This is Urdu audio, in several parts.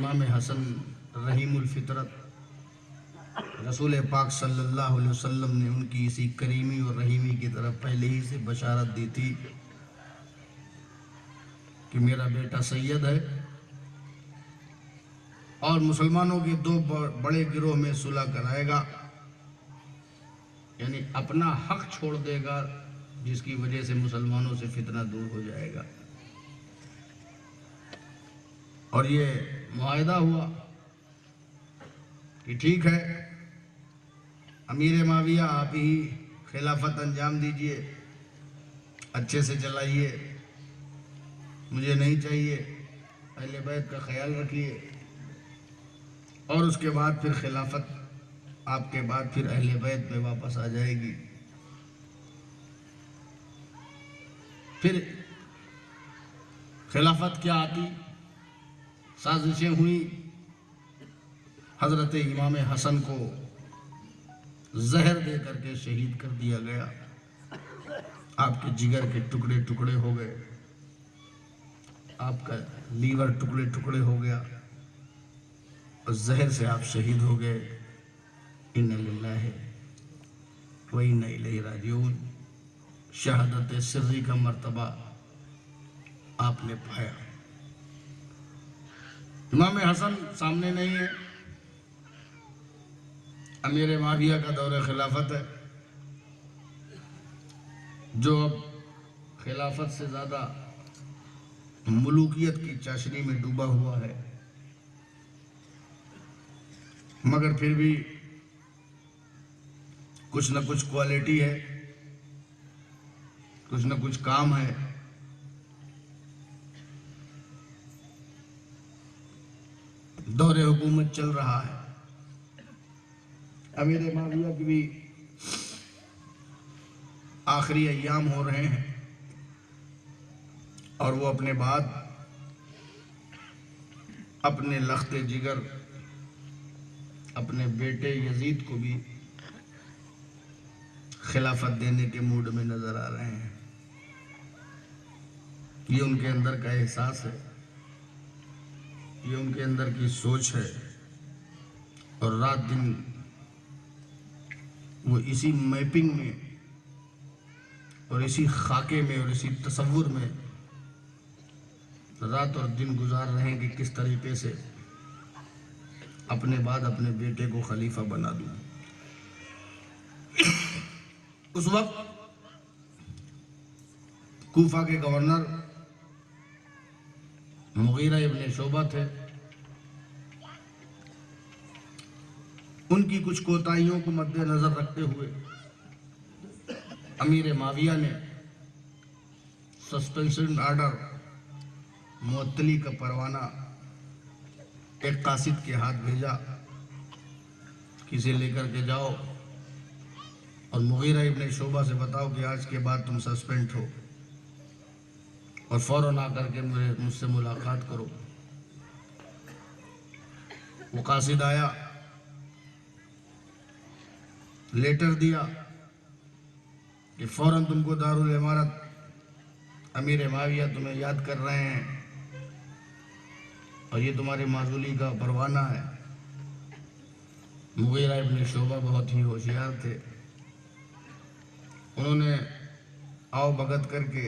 امام حسن رحیم الفطرت رسول پاک صلی اللہ علیہ وسلم نے ان کی اسی کریمی اور رحیمی کی طرف پہلے ہی سے بشارت دی تھی کہ میرا بیٹا سید ہے اور مسلمانوں کے دو بڑے گروہ میں صلح کرائے گا، یعنی اپنا حق چھوڑ دے گا جس کی وجہ سے مسلمانوں سے فتنہ دور ہو جائے گا۔ اور یہ معاہدہ ہوا کہ ٹھیک ہے امیر معاویہ آپ ہی خلافت انجام دیجئے، اچھے سے چلائیے، مجھے نہیں چاہیے، اہل بیت کا خیال رکھیے، اور اس کے بعد پھر خلافت آپ کے بعد پھر اہل بیت میں واپس آ جائے گی۔ پھر خلافت کیا آتی، سازشیں ہوئی، حضرت امام حسن کو زہر دے کر کے شہید کر دیا گیا، آپ کے جگر کے ٹکڑے ٹکڑے ہو گئے، آپ کا لیور ٹکڑے ٹکڑے ہو گیا اور زہر سے آپ شہید ہو گئے۔ ان للہ و انا الیہ راجعون، شہادت سری کا مرتبہ آپ نے پایا۔ امام حسن سامنے نہیں ہے، امیر معاویہ کا دور خلافت ہے، جو اب خلافت سے زیادہ ملوکیت کی چاشنی میں ڈوبا ہوا ہے، مگر پھر بھی کچھ نہ کچھ کوالٹی ہے، کچھ نہ کچھ کام ہے۔ دور حکومت چل رہا ہے، امیر معاویہ کی بھی آخری ایام ہو رہے ہیں، اور وہ اپنے بعد اپنے لخت جگر اپنے بیٹے یزید کو بھی خلافت دینے کے موڈ میں نظر آ رہے ہیں۔ یہ ان کے اندر کا احساس ہے، یہ ان کے اندر کی سوچ ہے، اور رات دن وہ اسی میپنگ میں اور اسی خاکے میں اور اسی تصور میں رات اور دن گزار رہے ہیں کہ کس طریقے سے اپنے بعد اپنے بیٹے کو خلیفہ بنا دوں۔ اس وقت کوفہ کے گورنر مغیرہ ابن شعبہ تھے، ان کی کچھ کوتاہیوں کو مد نظر رکھتے ہوئے امیر معاویہ نے سسپینشن آرڈر، معطلی کا پروانہ ایک قاصد کے ہاتھ بھیجا کہ اسے لے کر کے جاؤ اور مغیرہ ابن شعبہ سے بتاؤ کہ آج کے بعد تم سسپینڈ ہو، اور فوراً آ کر کے مجھ سے ملاقات کرو۔ وہ قاصد آیا، لیٹر دیا کہ فوراً تم کو دارالامارت امیر معاویہ تمہیں یاد کر رہے ہیں، اور یہ تمہاری معزولی کا پروانہ ہے۔ مغیرہ ابن شعبہ بہت ہی ہوشیار تھے، انہوں نے آؤ بھگت کر کے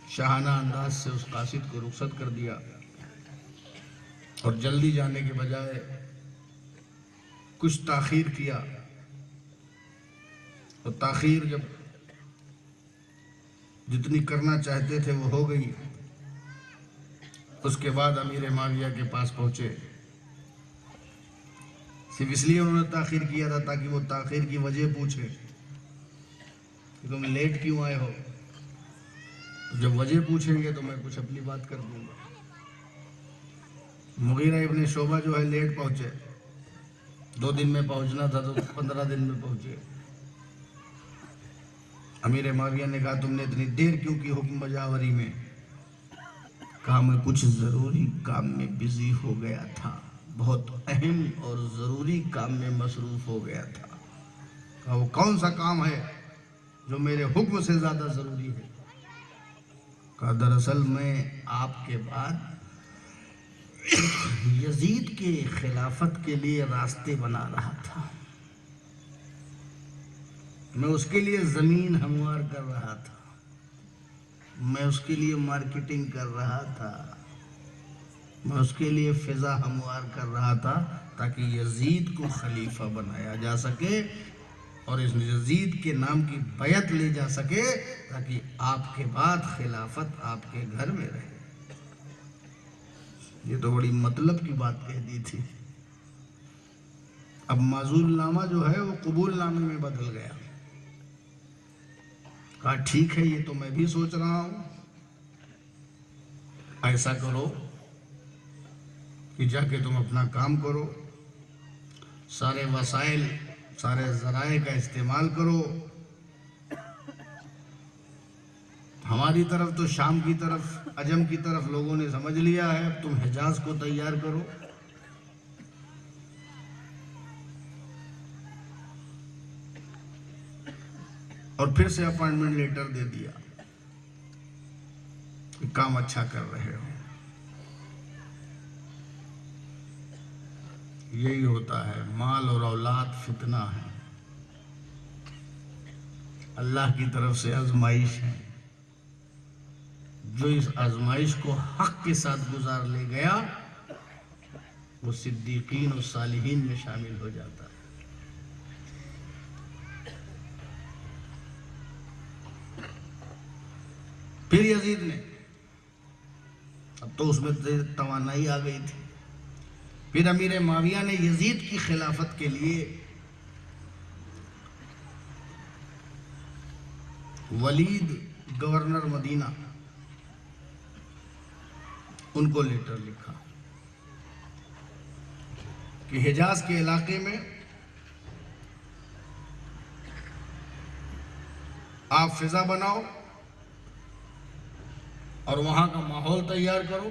شاہانہ انداز سے اس قاصد کو رخصت کر دیا، اور جلدی جانے کے بجائے کچھ تاخیر کیا، اور تاخیر جب جتنی کرنا چاہتے تھے وہ ہو گئی۔ اس کے بعد امیر معاویہ کے پاس پہنچے، صرف اس لیے انہوں نے تاخیر کیا تھا تاکہ وہ تاخیر کی وجہ پوچھے کہ تم لیٹ کیوں آئے ہو۔ جب وجہ پوچھیں گے تو میں کچھ اپنی بات کر دوں گا۔ مغیرہ ابن شعبہ جو ہے لیٹ پہنچے، 2 دن میں پہنچنا تھا تو 15 دن میں پہنچے۔ امیر معاویہ نے کہا تم نے اتنی دیر کیوں کی حکم بجاوری میں؟ کہا میں کچھ ضروری کام میں بزی ہو گیا تھا، بہت اہم اور ضروری کام میں مصروف ہو گیا تھا۔ کہا وہ کون سا کام ہے جو میرے حکم سے زیادہ ضروری ہے؟ کہا دراصل میں آپ کے بعد یزید کے خلافت کے لیے راستے بنا رہا تھا، میں اس کے لیے زمین ہموار کر رہا تھا، میں اس کے لیے مارکیٹنگ کر رہا تھا، میں اس کے لیے فضا ہموار کر رہا تھا تاکہ یزید کو خلیفہ بنایا جا سکے اور اس یزید کے نام کی بیعت لی جا سکے تاکہ آپ کے بعد خلافت آپ کے گھر میں رہے۔ یہ تو بڑی مطلب کی بات کہہ دی تھی۔ اب معزول نامہ جو ہے وہ قبول نامے میں بدل گیا۔ کہا ٹھیک ہے، یہ تو میں بھی سوچ رہا ہوں، ایسا کرو کہ جا کے تم اپنا کام کرو، سارے وسائل سارے ذرائع کا استعمال کرو، ہماری طرف تو شام کی طرف عجم کی طرف لوگوں نے سمجھ لیا ہے، اب تم حجاز کو تیار کرو۔ اور پھر سے اپائنٹمنٹ لیٹر دے دیا کہ کام اچھا کر رہے ہو۔ یہی ہوتا ہے، مال اور اولاد فتنہ ہے، اللہ کی طرف سے آزمائش ہے۔ جو اس آزمائش کو حق کے ساتھ گزار لے گیا وہ صدیقین اور صالحین میں شامل ہو جاتا ہے۔ پھر یزید نے، اب تو اس میں توانائی آ گئی تھی، پھر امیر معاویہ نے یزید کی خلافت کے لیے ولید گورنر مدینہ ان کو لیٹر لکھا کہ حجاز کے علاقے میں آپ فضا بناؤ اور وہاں کا ماحول تیار کرو۔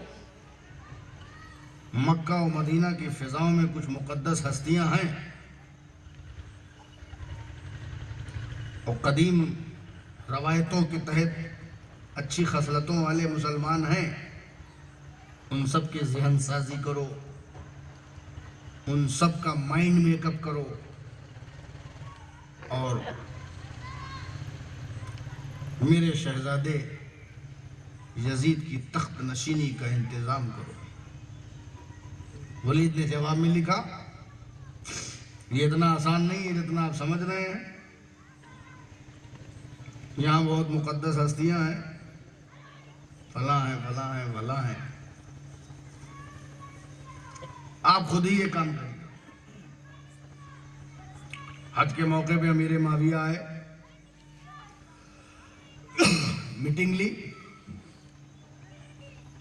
مکہ و مدینہ کی فضاؤں میں کچھ مقدس ہستیاں ہیں اور قدیم روایتوں کے تحت اچھی خصلتوں والے مسلمان ہیں، ان سب کے ذہن سازی کرو، ان سب کا مائنڈ میک اپ کرو اور میرے شہزادے یزید کی تخت نشینی کا انتظام کرو۔ ولید نے جواب میں لکھا یہ اتنا آسان نہیں ہے جتنا آپ سمجھ رہے ہیں، یہاں بہت مقدس ہستیاں ہیں، فلاں ہیں فلاں ہیں فلاں ہیں، آپ خود ہی یہ کام کریں۔ حج کے موقع پہ امیر معاویہ آئے، میٹنگ لی،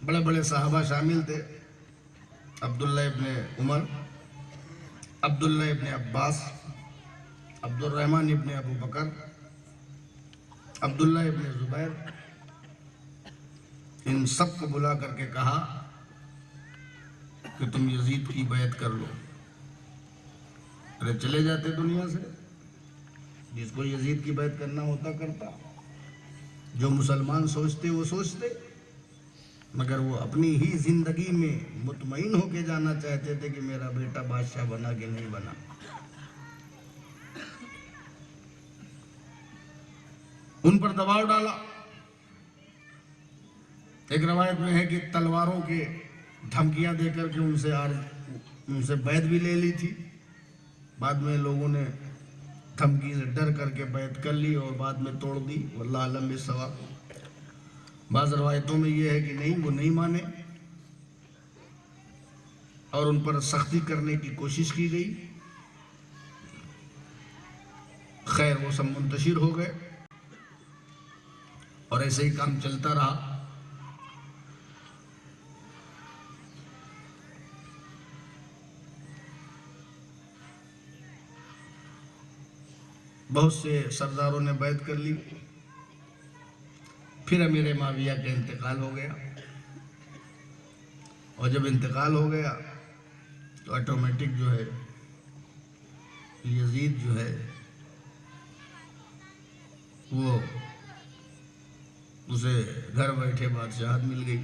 بڑے بڑے صحابہ شامل تھے، عبداللہ ابن عمر، عبداللہ ابن عباس، عبد الرحمن ابن ابو بکر، عبداللہ ابن زبیر، ان سب کو بلا کر کے کہا کہ تم یزید کی بیعت کر لو۔ ارے چلے جاتے دنیا سے، جس کو یزید کی بیعت کرنا ہوتا کرتا، جو مسلمان سوچتے وہ سوچتے، مگر وہ اپنی ہی زندگی میں مطمئن ہو کے جانا چاہتے تھے کہ میرا بیٹا بادشاہ بنا کہ نہیں بنا۔ ان پر دباؤ ڈالا۔ ایک روایت میں ہے کہ تلواروں کے دھمکیاں دے کر کے ان سے بیعت بھی لے لی تھی، بعد میں لوگوں نے دھمکی سے ڈر کر کے بیعت کر لی اور بعد میں توڑ دی، واللہ اعلم بالصواب۔ بعض روایتوں میں یہ ہے کہ نہیں، وہ نہیں مانے اور ان پر سختی کرنے کی کوشش کی گئی۔ خیر وہ سب منتشر ہو گئے اور ایسے ہی کام چلتا رہا۔ بہت سے سرداروں نے بیعت کر لی، پھر امیر معاویہ کا انتقال ہو گیا، اور جب انتقال ہو گیا تو آٹومیٹک جو ہے یزید جو ہے وہ اسے گھر بیٹھے بادشاہت مل گئی۔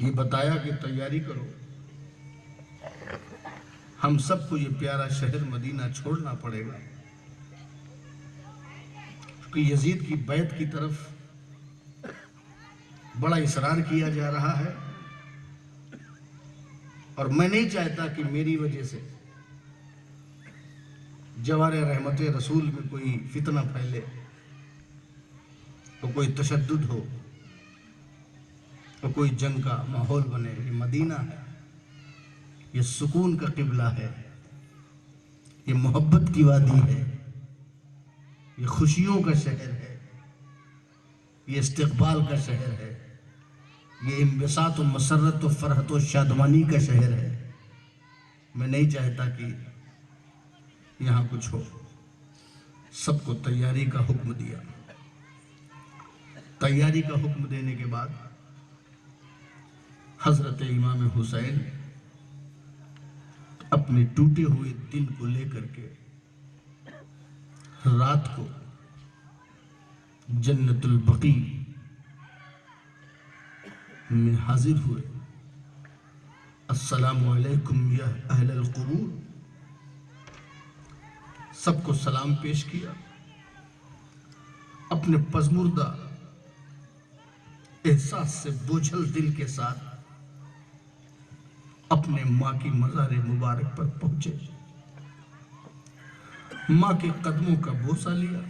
یہ بتایا کہ تیاری کرو، ہم سب کو یہ پیارا شہر مدینہ چھوڑنا پڑے گا، کیونکہ یزید کی بیعت کی طرف بڑا اصرار کیا جا رہا ہے، اور میں نہیں چاہتا کہ میری وجہ سے جوار رحمت رسول میں کوئی فتنہ پھیلے، تو کوئی تشدد ہو، تو کوئی جنگ کا ماحول بنے۔ یہ مدینہ ہے، یہ سکون کا قبلہ ہے، یہ محبت کی وادی ہے، یہ خوشیوں کا شہر ہے، یہ استقبال کا شہر ہے، یہ انبساط و مسرت و فرحت و شادمانی کا شہر ہے۔ میں نہیں چاہتا کہ یہاں کچھ ہو۔ سب کو تیاری کا حکم دیا۔ تیاری کا حکم دینے کے بعد حضرت امام حسین اپنے ٹوٹے ہوئے دل کو لے کر کے رات کو جنت البقیع میں حاضر ہوئے۔ السلام علیکم یا اہل القبور، سب کو سلام پیش کیا، اپنے پزمردہ احساس سے بوجھل دل کے ساتھ اپنے ماں کی مزار مبارک پر پہنچے، ماں کے قدموں کا بوسہ لیا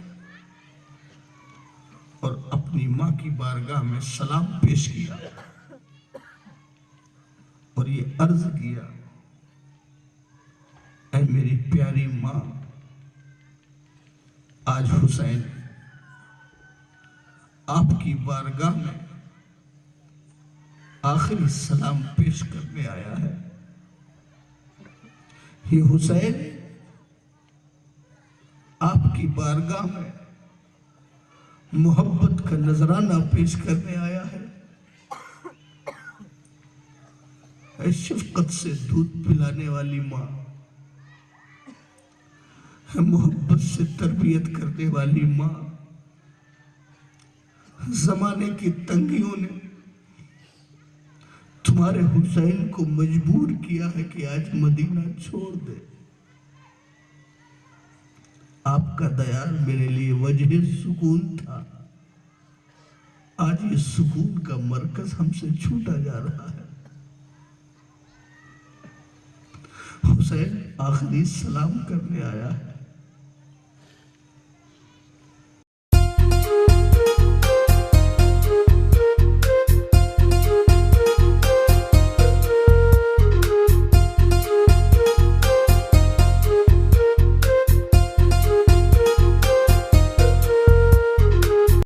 اور اپنی ماں کی بارگاہ میں سلام پیش کیا اور یہ عرض کیا، اے میری پیاری ماں، آج حسین آپ کی بارگاہ میں آخری سلام پیش کرنے آیا ہے۔ یہ حسین آپ کی بارگاہ میں محبت کا نذرانہ پیش کرنے آیا ہے۔ اے شفقت سے دودھ پلانے والی ماں، محبت سے تربیت کرنے والی ماں، زمانے کی تنگیوں نے تمہارے حسین کو مجبور کیا ہے کہ آج مدینہ چھوڑ دے۔ آپ کا دیار میرے لیے وجہ سکون تھا، آج یہ سکون کا مرکز ہم سے چھوٹا جا رہا ہے۔ حسین آخری سلام کرنے آیا ہے۔